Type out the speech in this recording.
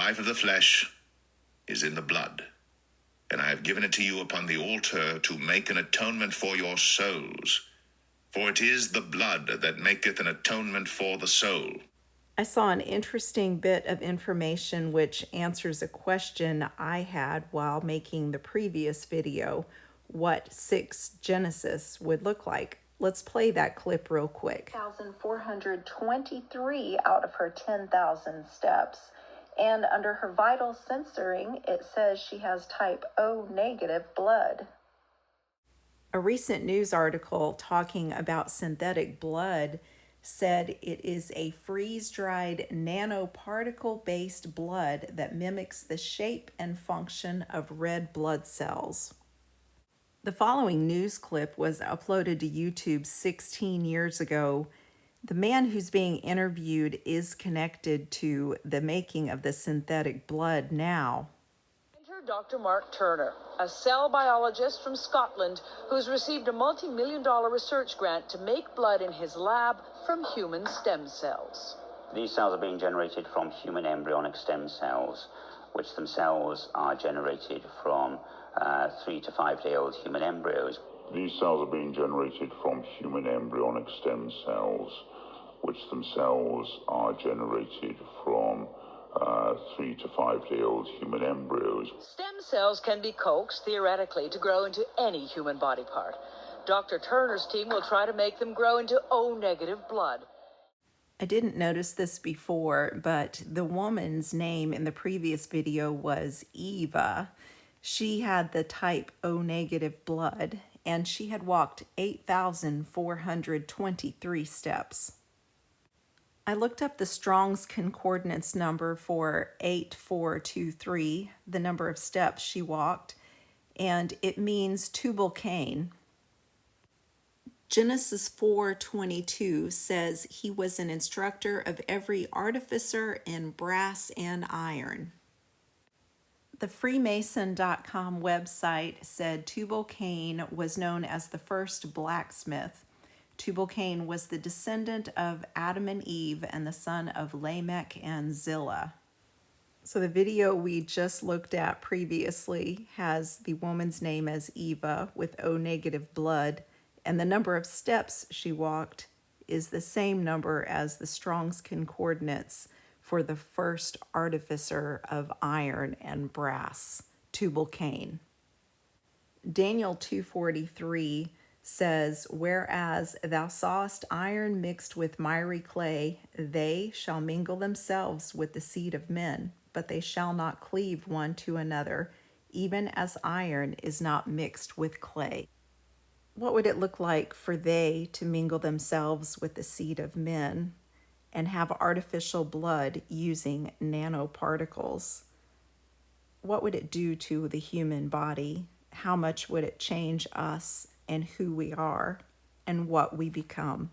life of the flesh is in the blood, and I have given it to you upon the altar to make an atonement for your souls. For it is the blood that maketh an atonement for the soul. I saw an interesting bit of information which answers a question I had while making the previous video, what 6 Genesis would look like. Let's play that clip real quick. 1,423 out of her 10,000 steps. And under her vital censoring, it says she has type O negative blood. A recent news article talking about synthetic blood said it is a freeze-dried nanoparticle-based blood that mimics the shape and function of red blood cells. The following news clip was uploaded to YouTube 16 years ago. The man who's being interviewed is connected to the making of the synthetic blood now. Enter Dr. Mark Turner, a cell biologist from Scotland who's received a multi-million-dollar research grant to make blood in his lab from human stem cells. These cells are being generated from human embryonic stem cells, which themselves are generated from 3 to 5 day old human embryos. These cells are being generated from human embryonic stem cells, which themselves are generated from 3 to 5 day old human embryos. Stem cells can be coaxed, theoretically, to grow into any human body part. Dr. Turner's team will try to make them grow into O-negative blood. I didn't notice this before, but the woman's name in the previous video was Eva. She had the type O-negative blood, and she had walked 8,423 steps. I looked up the Strong's Concordance number for 8423, the number of steps she walked, and it means tubal cain. Genesis 4:22 says he was an instructor of every artificer in brass and iron. The Freemason.com website said Tubal Cain was known as the first blacksmith. Tubal Cain was the descendant of Adam and Eve and the son of Lamech and Zillah. So the video we just looked at previously has the woman's name as Eva with O-negative blood, and the number of steps she walked is the same number as the Strong's Concordance for the first artificer of iron and brass, Tubal Cain. Daniel 2:43 says, whereas thou sawest iron mixed with miry clay, they shall mingle themselves with the seed of men, but they shall not cleave one to another, even as iron is not mixed with clay. What would it look like for they to mingle themselves with the seed of men and have artificial blood using nanoparticles? What would it do to the human body? How much would it change us and who we are and what we become?